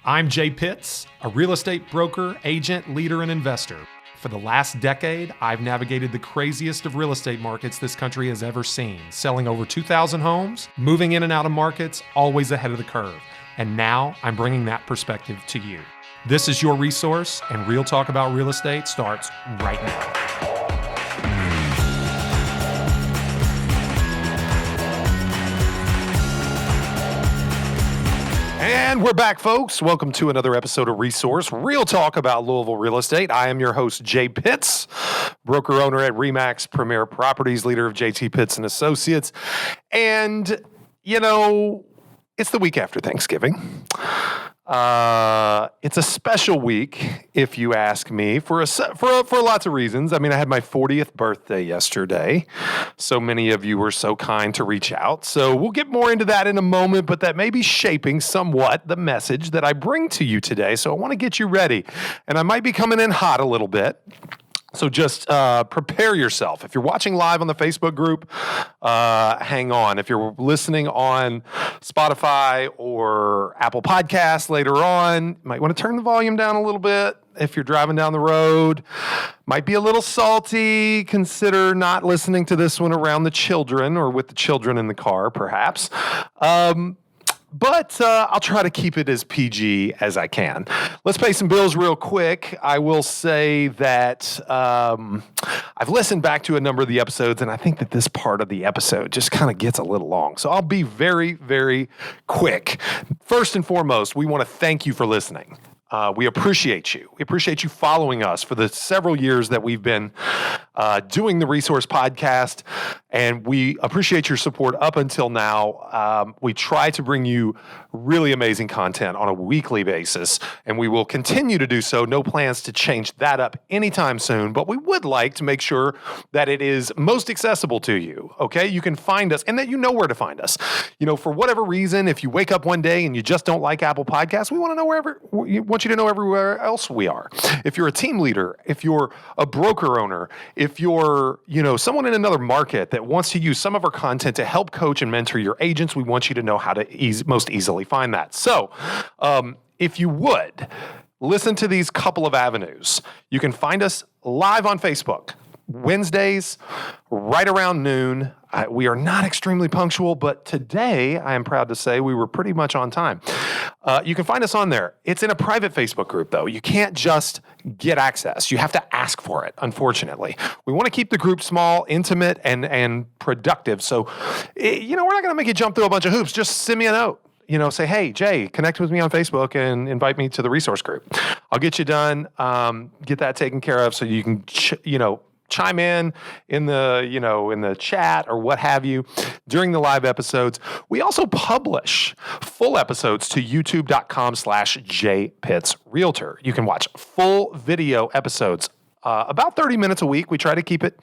I'm Jay Pitts, a real estate broker, agent, leader, and investor. For the last decade, I've navigated the craziest of real estate markets this country has ever seen, selling over 2,000 homes, moving in and out of markets, always ahead of the curve. And now I'm bringing that perspective to you. This is your resource, and Real Talk About Real Estate starts right now. And we're back, folks. Welcome to another episode of Resource, Real Talk About Louisville Real Estate. I am your host, Jay Pitts, broker owner at RE/MAX Premier Properties, leader of JT Pitts and Associates. And, you know, it's the week after Thanksgiving. It's a special week, if you ask me, for lots of reasons. I mean, I had my 40th birthday yesterday. So many of you were so kind to reach out. So we'll get more into that in a moment, but that may be shaping somewhat the message that I bring to you today. So I want to get you ready. And I might be coming in hot a little bit. So just prepare yourself. If you're watching live on the Facebook group, hang on. If you're listening on Spotify or Apple Podcasts later on, you might want to turn the volume down a little bit. If you're driving down the road, might be a little salty. Consider not listening to this one around the children or with the children in the car, perhaps. But I'll try to keep it as PG as I can. Let's pay some bills real quick. I will say that I've listened back to a number of the episodes, and I think that this part of the episode just kind of gets a little long. So I'll be very, very quick. First and foremost, we want to thank you for listening. We appreciate you. We appreciate you following us for the several years that we've been doing the Resource Podcast, and we appreciate your support up until now. We try to bring you really amazing content on a weekly basis, and we will continue to do so. No plans to change that up anytime soon, but we would like to make sure that it is most accessible to you, okay? You can find us, and that you know where to find us. You know, for whatever reason, if you wake up one day and you just don't like Apple Podcasts, we want you to know everywhere else we are. If you're a team leader, if you're a broker owner, if you're, someone in another market that wants to use some of our content to help coach and mentor your agents, we want you to know how to most easily find that. So, if you would, listen to these couple of avenues. You can find us live on Facebook, Wednesdays, right around noon. We are not extremely punctual, but today, I am proud to say, we were pretty much on time. You can find us on there. It's in a private Facebook group, though. You can't just get access. You have to ask for it, unfortunately. We want to keep the group small, intimate, and productive. So, we're not going to make you jump through a bunch of hoops. Just send me a note. Say, hey, Jay, connect with me on Facebook and invite me to the resource group. I'll get you done, get that taken care of so you can, chime in the chat or what have you during the live episodes. We also publish full episodes to youtube.com/jpittsrealtor. You can watch full video episodes, about 30 minutes a week. We try to keep it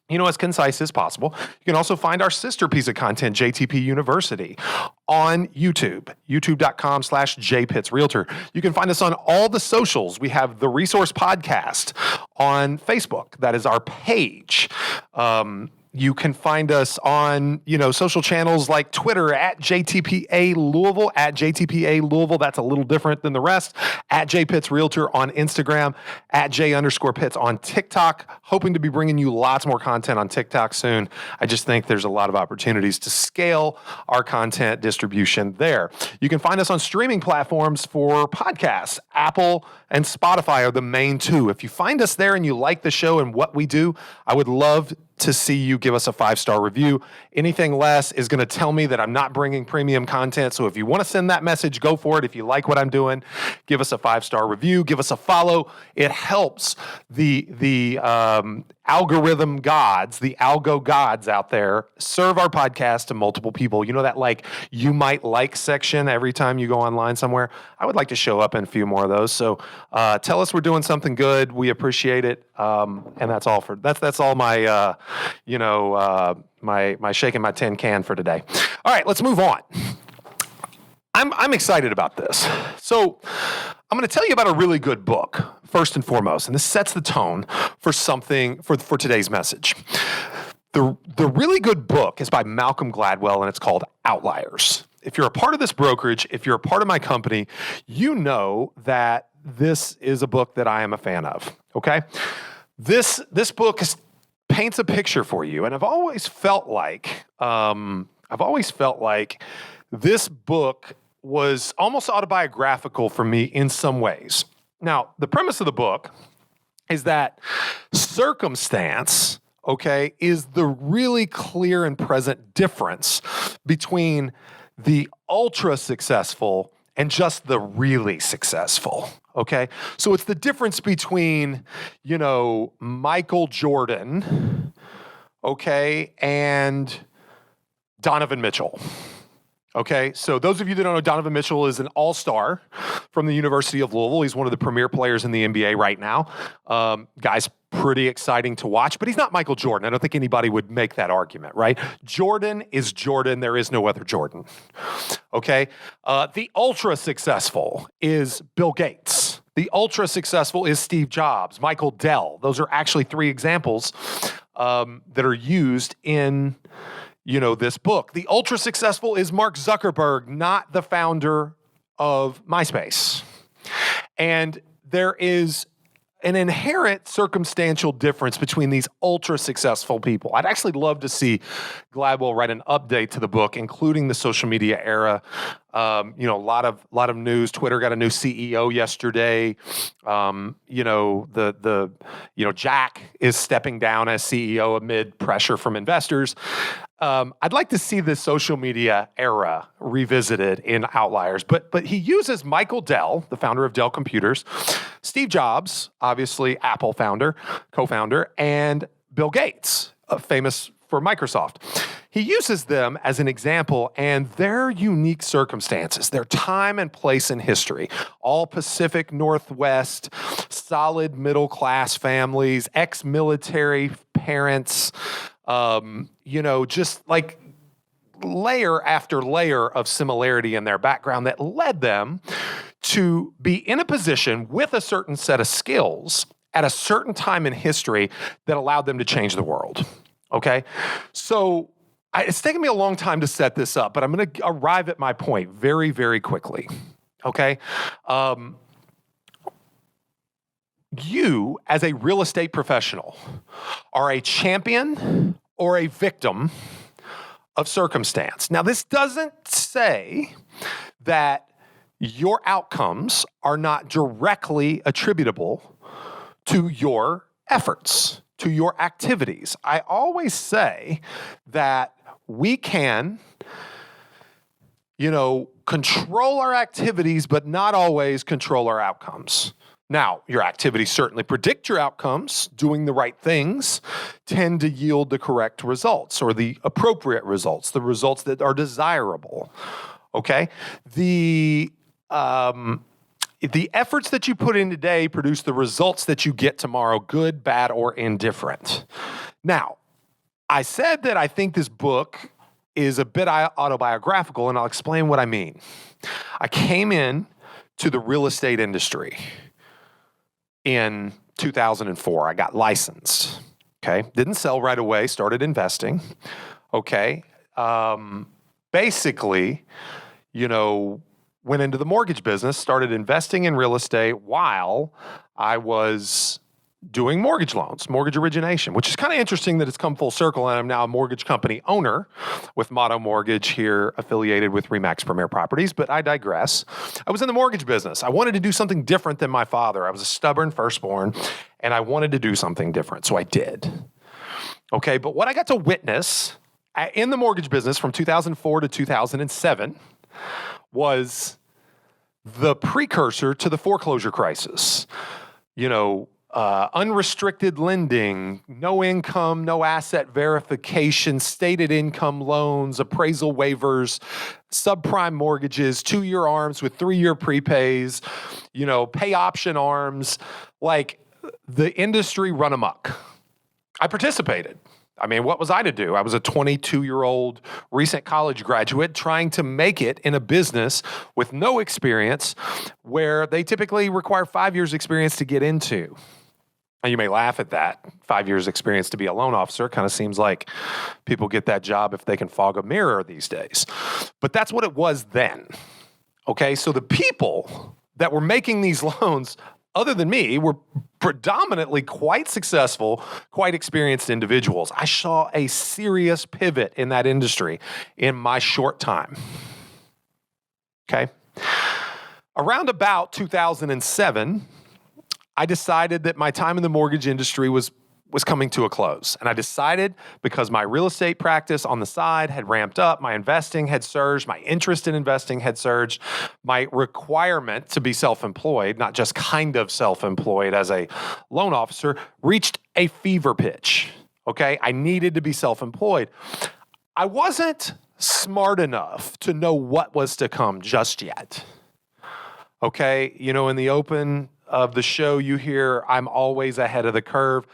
as concise as possible. You can also find our sister piece of content, JTP University, on YouTube, youtube.com/jpittsrealtor. You can find us on all the socials. We have the Resource Podcast on Facebook. That is our page. You can find us on, social channels like Twitter at JTPA Louisville, at JTPA Louisville. That's a little different than the rest. At JPittsRealtor on Instagram, at J_Pitts on TikTok. Hoping to be bringing you lots more content on TikTok soon. I just think there's a lot of opportunities to scale our content distribution there. You can find us on streaming platforms for podcasts. Apple and Spotify are the main two. If you find us there and you like the show and what we do, I would love to see you give us a 5-star review. Anything less is going to tell me that I'm not bringing premium content. So if you want to send that message, go for it. If you like what I'm doing, give us a 5-star review, give us a follow. It helps the algorithm gods, the algo gods out there, serve our podcast to multiple people. You know that you might like section every time you go online somewhere? I would like to show up in a few more of those. So tell us we're doing something good. We appreciate it. And that's all that's all my my shaking my tin can for today. All right, let's move on. I'm excited about this. So I'm going to tell you about a really good book, first and foremost, and this sets the tone for today's message. The really good book is by Malcolm Gladwell, and it's called Outliers. if you're a part of this brokerage, if you're a part of my company, you know that this is a book that I am a fan of, okay? This book paints a picture for you, and I've always felt like this book was almost autobiographical for me in some ways. Now, the premise of the book is that circumstance, okay, is the really clear and present difference between the ultra successful and just the really successful, okay? So it's the difference between, Michael Jordan, okay, and Donovan Mitchell. Okay, so those of you that don't know, Donovan Mitchell is an all-star from the University of Louisville. He's one of the premier players in the NBA right now. Guy's pretty exciting to watch, but he's not Michael Jordan. I don't think anybody would make that argument, right? Jordan is Jordan. There is no other Jordan. Okay, the ultra-successful is Bill Gates. The ultra-successful is Steve Jobs, Michael Dell. Those are actually three examples that are used in this book. The ultra successful is Mark Zuckerberg, not the founder of MySpace. And there is an inherent circumstantial difference between these ultra successful people. I'd actually love to see Gladwell write an update to the book, including the social media era. A lot of news. Twitter got a new CEO yesterday. Jack is stepping down as CEO amid pressure from investors. I'd like to see the social media era revisited in Outliers, but he uses Michael Dell, the founder of Dell Computers, Steve Jobs, obviously Apple co-founder, and Bill Gates, famous for Microsoft. He uses them as an example and their unique circumstances, their time and place in history, all Pacific Northwest, solid middle-class families, ex-military parents, just like layer after layer of similarity in their background that led them to be in a position with a certain set of skills at a certain time in history that allowed them to change the world. Okay? So it's taken me a long time to set this up, but I'm going to arrive at my point very, very quickly. Okay? You, as a real estate professional, are a champion or a victim of circumstance. Now, this doesn't say that your outcomes are not directly attributable to your efforts, to your activities. I always say that we can, control our activities, but not always control our outcomes. Now, your activities certainly predict your outcomes. Doing the right things tend to yield the correct results or the appropriate results, the results that are desirable, okay? The efforts that you put in today produce the results that you get tomorrow, good, bad, or indifferent. Now, I said that I think this book is a bit autobiographical, and I'll explain what I mean. I came in to the real estate industry in 2004. I got licensed, okay? Didn't sell right away, started investing, okay? Basically, went into the mortgage business, started investing in real estate while I was doing mortgage loans, mortgage origination, which is kind of interesting that it's come full circle, and I'm now a mortgage company owner with Motto Mortgage here, affiliated with RE/MAX Premier Properties, but I digress. I was in the mortgage business. I wanted to do something different than my father. I was a stubborn firstborn, and I wanted to do something different, so I did. Okay, but what I got to witness in the mortgage business from 2004 to 2007 was the precursor to the foreclosure crisis. Unrestricted lending, no income, no asset verification, stated income loans, appraisal waivers, subprime mortgages, 2-year ARMs with 3-year prepays, pay option ARMs, like the industry run amok. I participated. I mean, what was I to do? I was a 22-year-old recent college graduate trying to make it in a business with no experience where they typically require 5 years experience to get into. Now, you may laugh at that. 5 years experience to be a loan officer kind of seems like people get that job if they can fog a mirror these days. But that's what it was then. Okay, so the people that were making these loans, other than me, were predominantly quite successful, quite experienced individuals. I saw a serious pivot in that industry in my short time. Okay. Around about 2007, I decided that my time in the mortgage industry was coming to a close. And I decided, because my real estate practice on the side had ramped up, my investing had surged, my interest in investing had surged, my requirement to be self-employed, not just kind of self-employed as a loan officer, reached a fever pitch. Okay? I needed to be self-employed. I wasn't smart enough to know what was to come just yet. Okay? You know, in the open of the show, you hear, I'm always ahead of the curve.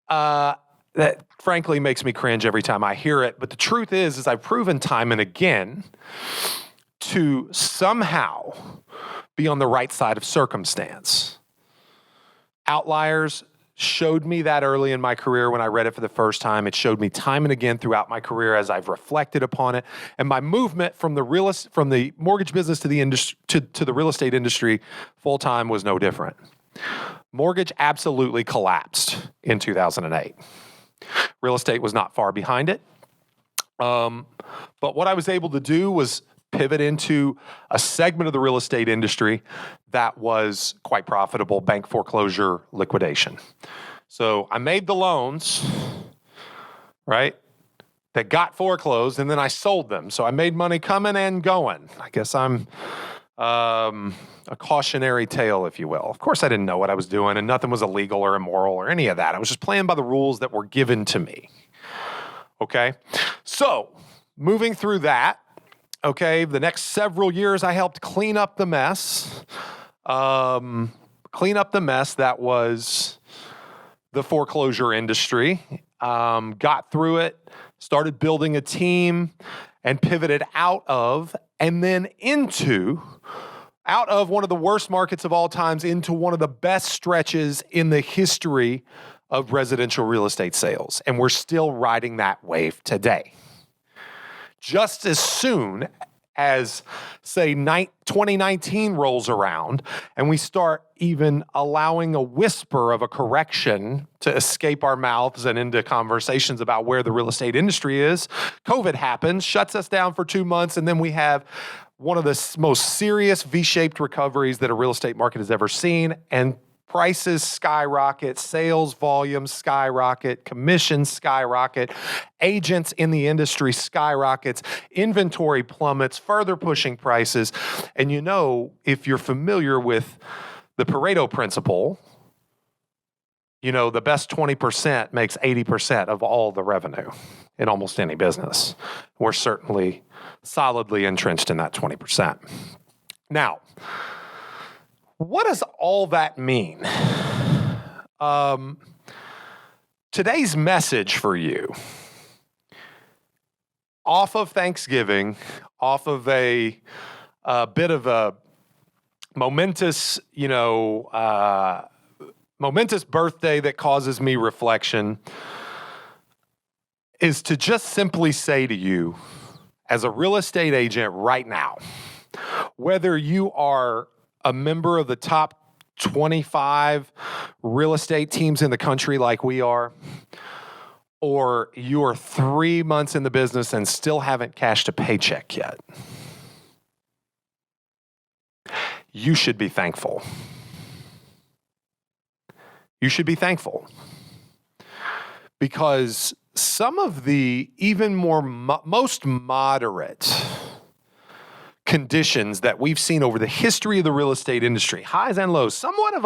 That frankly makes me cringe every time I hear it. But the truth is I've proven time and again to somehow be on the right side of circumstance. Outliers showed me that early in my career when I read it for the first time. It showed me time and again throughout my career as I've reflected upon it. And my movement from the mortgage business to the industry to the real estate industry full time was no different. Mortgage absolutely collapsed in 2008. Real estate was not far behind it. But what I was able to do was pivot into a segment of the real estate industry that was quite profitable, bank foreclosure liquidation. So I made the loans, right, that got foreclosed, and then I sold them. So I made money coming and going. I guess I'm a cautionary tale, if you will. Of course, I didn't know what I was doing, and nothing was illegal or immoral or any of that. I was just playing by the rules that were given to me. Okay? So, moving through that, okay, the next several years, I helped clean up the mess. That was the foreclosure industry. Got through it, started building a team, and pivoted out of one of the worst markets of all times into one of the best stretches in the history of residential real estate sales. And we're still riding that wave today. Just as soon as, say, 2019 rolls around and we start even allowing a whisper of a correction to escape our mouths and into conversations about where the real estate industry is, COVID happens, shuts us down for 2 months, and then we have one of the most serious V-shaped recoveries that a real estate market has ever seen, and prices skyrocket, sales volumes skyrocket, commissions skyrocket, agents in the industry skyrockets, inventory plummets, further pushing prices. And you know, if you're familiar with the Pareto principle, you know, the best 20% makes 80% of all the revenue in almost any business. We're certainly solidly entrenched in that 20%. Now, what does all that mean? Today's message for you, off of Thanksgiving, off of a bit of a momentous birthday that causes me reflection, is to just simply say to you, as a real estate agent right now, whether you are a member of the top 25 real estate teams in the country like we are, or you're 3 months in the business and still haven't cashed a paycheck yet, you should be thankful. You should be thankful. Because some of the even more most moderate conditions that we've seen over the history of the real estate industry, highs and lows, somewhat of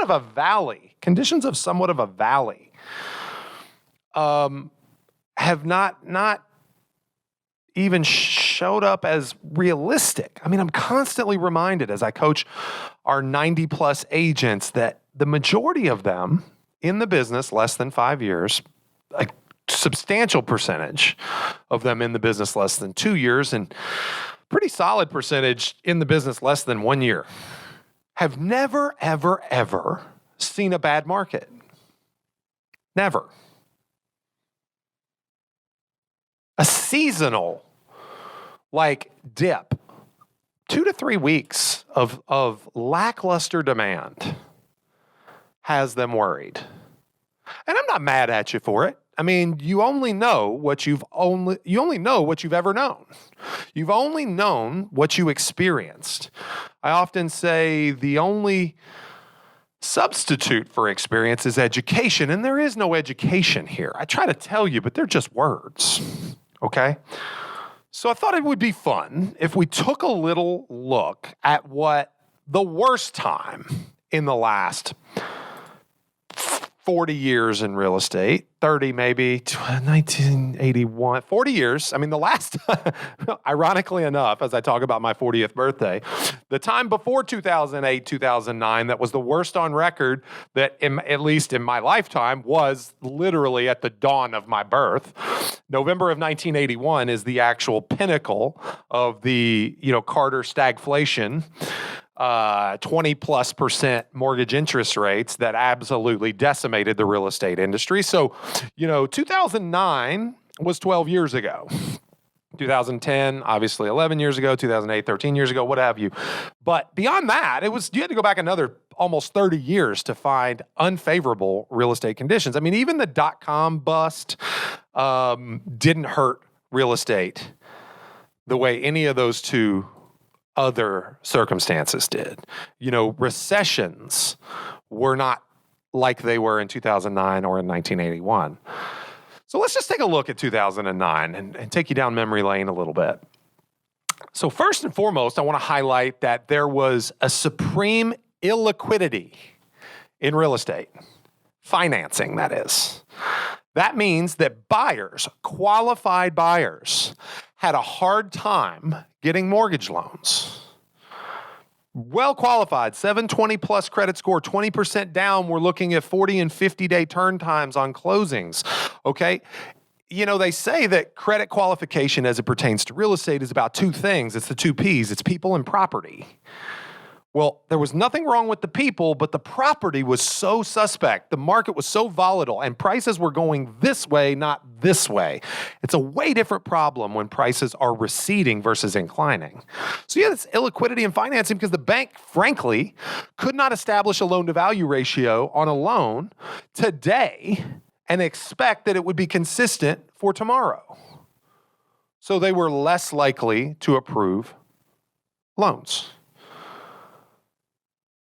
a valley, conditions of somewhat of a valley, have not even showed up as realistic. I mean, I'm constantly reminded as I coach our 90 plus agents that the majority of them in the business less than 5 years, a substantial percentage of them in the business less than 2 years, and pretty solid percentage in the business less than 1 year, have never, ever, ever seen a bad market. Never. A seasonal, dip, 2 to 3 weeks of lackluster demand has them worried. And I'm not mad at you for it. I mean, you only know what you've ever known. You've only known what you experienced. I often say the only substitute for experience is education, and there is no education here. I try to tell you, but they're just words. Okay? So I thought it would be fun if we took a little look at what the worst time in the last 40 years in real estate, 30 maybe, 1981, 40 years. I mean, the last, ironically enough, as I talk about my 40th birthday, the time before 2008, 2009, that was the worst on record that, at least in my lifetime, was literally at the dawn of my birth. November of 1981 is the actual pinnacle of the, Carter stagflation. 20+% mortgage interest rates that absolutely decimated the real estate industry. So, 2009 was 12 years ago. 2010, obviously 11 years ago, 2008, 13 years ago, what have you. But beyond that, you had to go back another almost 30 years to find unfavorable real estate conditions. I mean, even the dot-com bust didn't hurt real estate the way any of those two other circumstances did. Recessions were not like they were in 2009 or in 1981. So let's just take a look at 2009 and take you down memory lane a little bit. So first and foremost, I want to highlight that there was a supreme illiquidity in real estate. Financing, that is. That means that buyers, qualified buyers, had a hard time getting mortgage loans. Well qualified, 720 plus credit score, 20% down. We're looking at 40 and 50-day turn times on closings. Okay? They say that credit qualification as it pertains to real estate is about two things. It's the two P's. It's people and property. Well, there was nothing wrong with the people, but the property was so suspect. The market was so volatile, and prices were going this way, not this way. It's a way different problem when prices are receding versus inclining. So it's illiquidity in financing because the bank, frankly, could not establish a loan-to-value ratio on a loan today and expect that it would be consistent for tomorrow. So they were less likely to approve loans.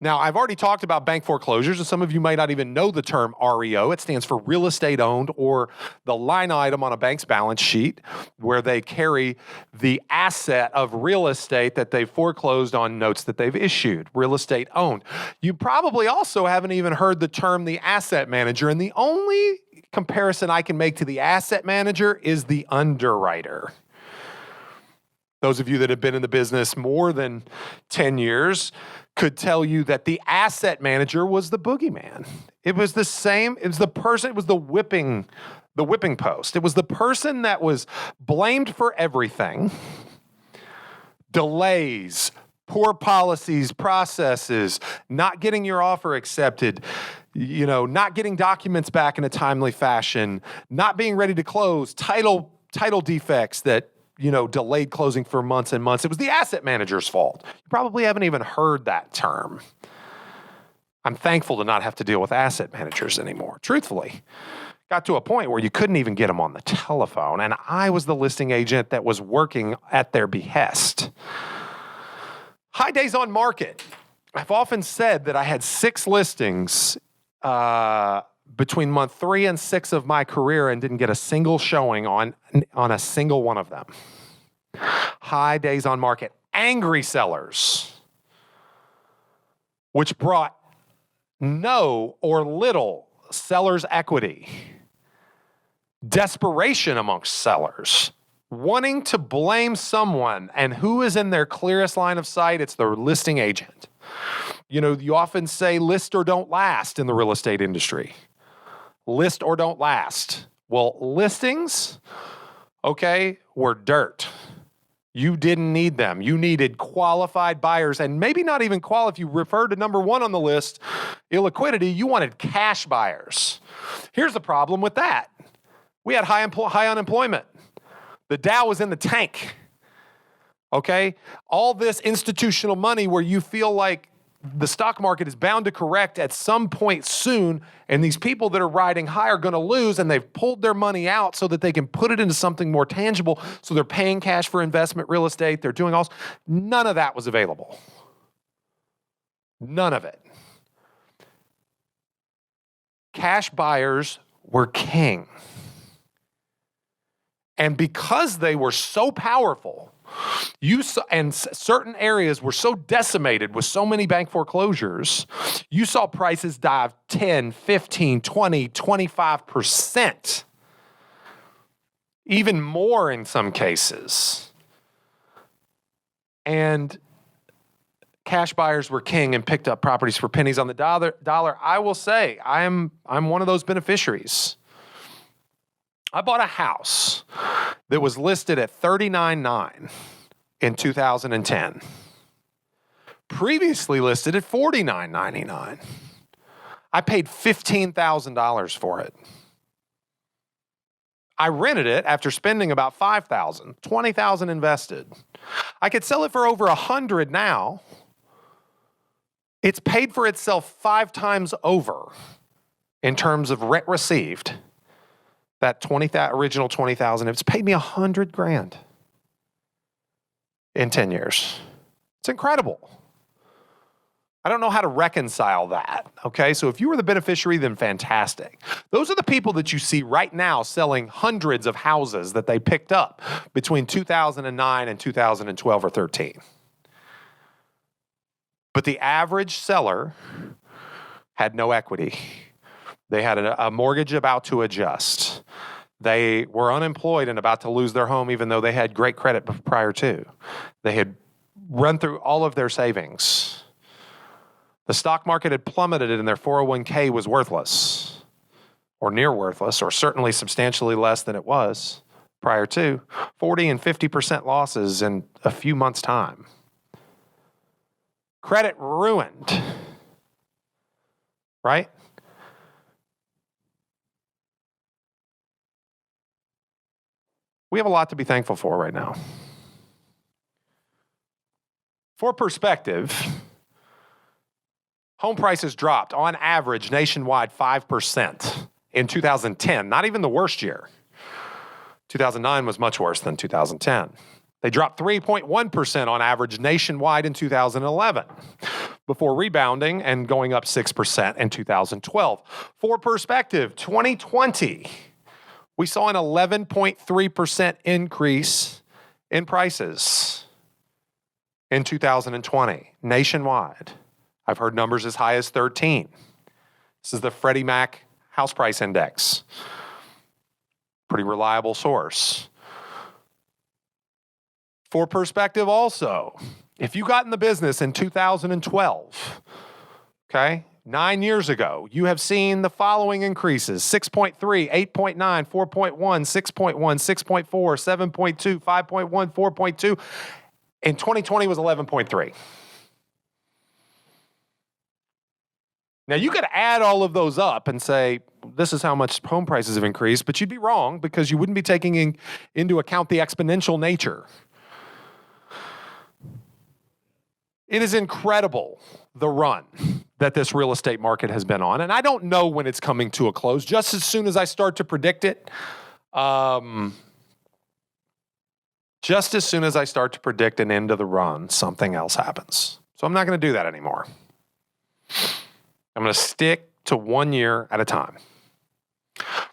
Now, I've already talked about bank foreclosures, and some of you might not even know the term REO. It stands for real estate owned, or the line item on a bank's balance sheet where they carry the asset of real estate that they've foreclosed on notes that they've issued, real estate owned. You probably also haven't even heard the term the asset manager, and the only comparison I can make to the asset manager is the underwriter. Those of you that have been in the business more than 10 years could tell you that the asset manager was the boogeyman. It was the same, it was the person, it was the whipping post. It was the person that was blamed for everything. Delays, poor policies, processes, not getting your offer accepted, not getting documents back in a timely fashion, not being ready to close, title defects that delayed closing for months and months. It was the asset manager's fault. You probably haven't even heard that term. I'm thankful to not have to deal with asset managers anymore. Truthfully, got to a point where you couldn't even get them on the telephone, and I was the listing agent that was working at their behest. High days on market. I've often said that I had 6 listings between month 3 and 6 of my career and didn't get a single showing on a single one of them. High days on market. Angry sellers, which brought no or little seller's equity. Desperation amongst sellers, wanting to blame someone, and who is in their clearest line of sight? It's the listing agent. You often say list or don't last in the real estate industry. List or don't last. Well, listings, were dirt. You didn't need them. You needed qualified buyers, and maybe not even if you refer to number one on the list, illiquidity, you wanted cash buyers. Here's the problem with that. We had high unemployment. The Dow was in the tank. Okay? All this institutional money where you feel like the stock market is bound to correct at some point soon, and these people that are riding high are going to lose, and they've pulled their money out so that they can put it into something more tangible, so they're paying cash for investment real estate, they're doing all. None of that was available. None of it. Cash buyers were king. And because they were so powerful, and certain areas were so decimated with so many bank foreclosures, you saw prices dive 10, 15, 20, 25%. Even more in some cases. And cash buyers were king and picked up properties for pennies on the dollar. I will say, I'm one of those beneficiaries. I bought a house that was listed at $39,900 in 2010. Previously listed at $49,999. I paid $15,000 for it. I rented it after spending about $5,000, $20,000 invested. I could sell it for over $100 now. It's paid for itself 5 times over in terms of rent received. That original $20,000, it's paid me $100,000 in 10 years. It's incredible. I don't know how to reconcile that, okay? So if you were the beneficiary, then fantastic. Those are the people that you see right now selling hundreds of houses that they picked up between 2009 and 2012 or 13. But the average seller had no equity. They had a mortgage about to adjust. They were unemployed and about to lose their home even though they had great credit prior to. They had run through all of their savings. The stock market had plummeted and their 401k was worthless or near worthless or certainly substantially less than it was prior to. 40 and 50% losses in a few months' time. Credit ruined, right? We have a lot to be thankful for right now. For perspective, home prices dropped on average nationwide 5% in 2010, not even the worst year. 2009 was much worse than 2010. They dropped 3.1% on average nationwide in 2011, before rebounding and going up 6% in 2012. For perspective, 2020, we saw an 11.3% increase in prices in 2020, nationwide. I've heard numbers as high as 13. This is the Freddie Mac House Price Index. Pretty reliable source. For perspective also, if you got in the business in 2012, okay, 9 years ago, you have seen the following increases: 6.3, 8.9, 4.1, 6.1, 6.4, 7.2, 5.1, 4.2. In 2020 was 11.3. Now, you could add all of those up and say, this is how much home prices have increased, but you'd be wrong because you wouldn't be taking into account the exponential nature. It is incredible, the run that this real estate market has been on. And I don't know when it's coming to a close. Just as soon as I start to predict it, just as soon as I start to predict an end of the run, something else happens. So I'm not going to do that anymore. I'm going to stick to 1 year at a time.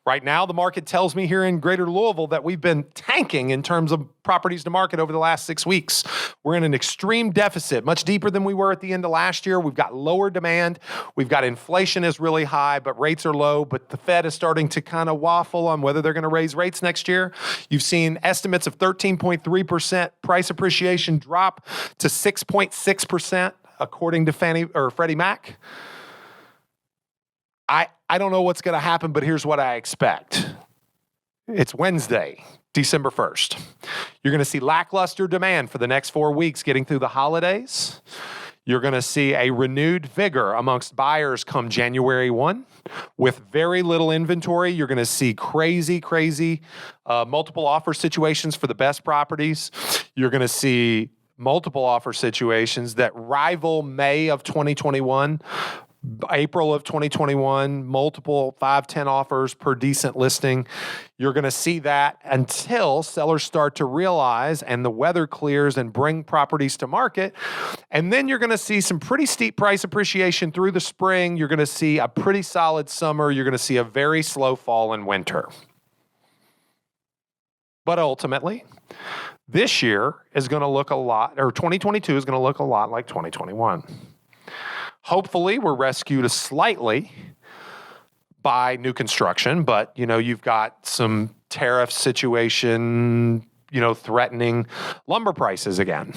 Right now, the market tells me here in Greater Louisville that we've been tanking in terms of properties to market over the last 6 weeks. We're in an extreme deficit, much deeper than we were at the end of last year. We've got lower demand. We've got inflation is really high, but rates are low. But the Fed is starting to kind of waffle on whether they're going to raise rates next year. You've seen estimates of 13.3% price appreciation drop to 6.6%, according to Freddie Mac. I don't know what's going to happen, but here's what I expect. It's Wednesday. December 1st. You're going to see lackluster demand for the next 4 weeks getting through the holidays. You're going to see a renewed vigor amongst buyers come January 1. With very little inventory, you're going to see crazy multiple offer situations for the best properties. You're going to see multiple offer situations that rival May of 2021, April of 2021, multiple 5-10 offers per decent listing. You're going to see that until sellers start to realize and the weather clears and bring properties to market. And then you're going to see some pretty steep price appreciation through the spring. You're going to see a pretty solid summer. You're going to see a very slow fall and winter. But ultimately, this year is going to look a lot, or 2022 is going to look a lot like 2021. Hopefully, we're rescued slightly by new construction, but, you've got some tariff situation, threatening lumber prices again.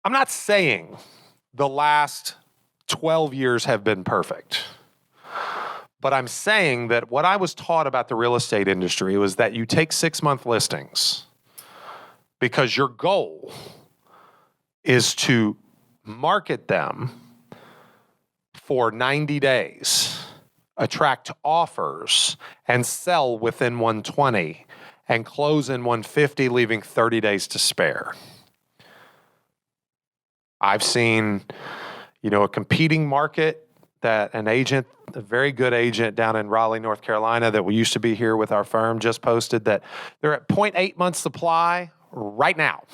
I'm not saying the last 12 years have been perfect, but I'm saying that what I was taught about the real estate industry was that you take 6-month listings because your goal is to market them for 90 days, attract offers, and sell within 120 and close in 150, leaving 30 days to spare. I've seen, a competing market that an agent, a very good agent down in Raleigh, North Carolina, that we used to be here with our firm, just posted that they're at 0.8 months supply right now,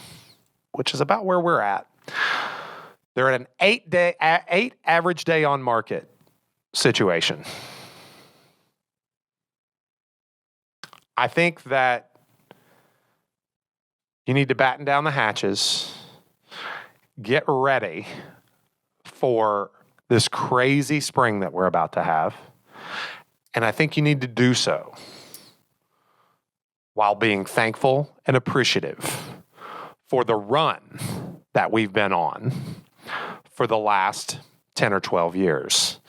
which is about where we're at. They're at an 8 average day on market situation. I think that you need to batten down the hatches, get ready for this crazy spring that we're about to have. And I think you need to do so while being thankful and appreciative for the run that we've been on for the last 10 or 12 years.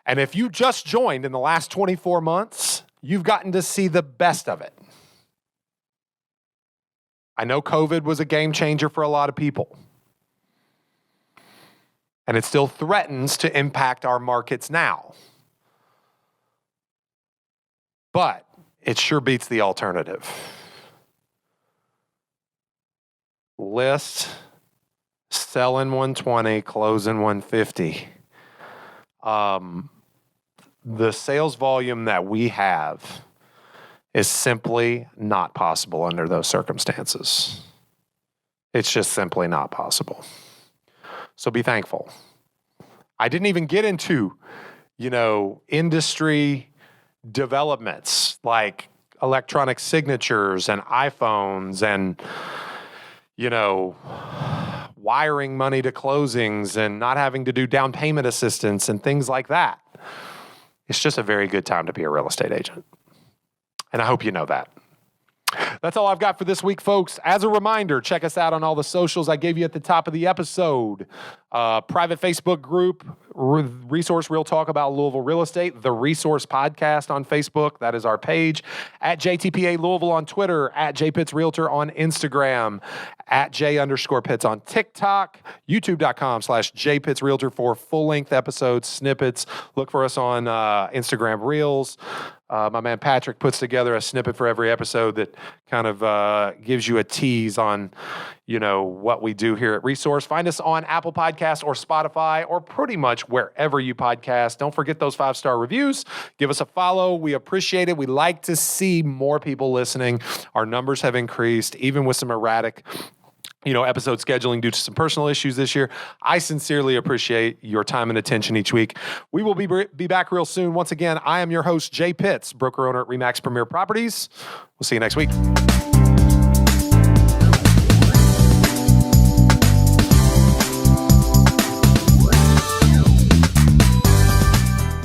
And if you just joined in the last 24 months, you've gotten to see the best of it. I know COVID was a game changer for a lot of people. And it still threatens to impact our markets now. But it sure beats the alternative. List, sell in 120, close in 150. The sales volume that we have is simply not possible under those circumstances. It's just simply not possible. So be thankful. I didn't even get into, industry developments like electronic signatures and iPhones and, wiring money to closings and not having to do down payment assistance and things like that. It's just a very good time to be a real estate agent. And I hope you know that. That's all I've got for this week, folks. As a reminder, check us out on all the socials I gave you at the top of the episode. Private Facebook group, Resource Real Talk about Louisville Real Estate, The Resource Podcast on Facebook. That is our page. At JTPA Louisville on Twitter, at JPitts Realtor on Instagram, at J_Pitts on TikTok, YouTube.com/JPitts Realtor for full-length episodes, snippets. Look for us on Instagram Reels. My man Patrick puts together a snippet for every episode that kind of gives you a tease on, what we do here at Resource. Find us on Apple Podcasts or Spotify or pretty much wherever you podcast. Don't forget those 5-star reviews. Give us a follow. We appreciate it. We like to see more people listening. Our numbers have increased, even with some erratic episode scheduling due to some personal issues this year. I sincerely appreciate your time and attention each week. We will be back real soon. Once again, I am your host, Jay Pitts, broker owner at RE/MAX Premier Properties. We'll see you next week.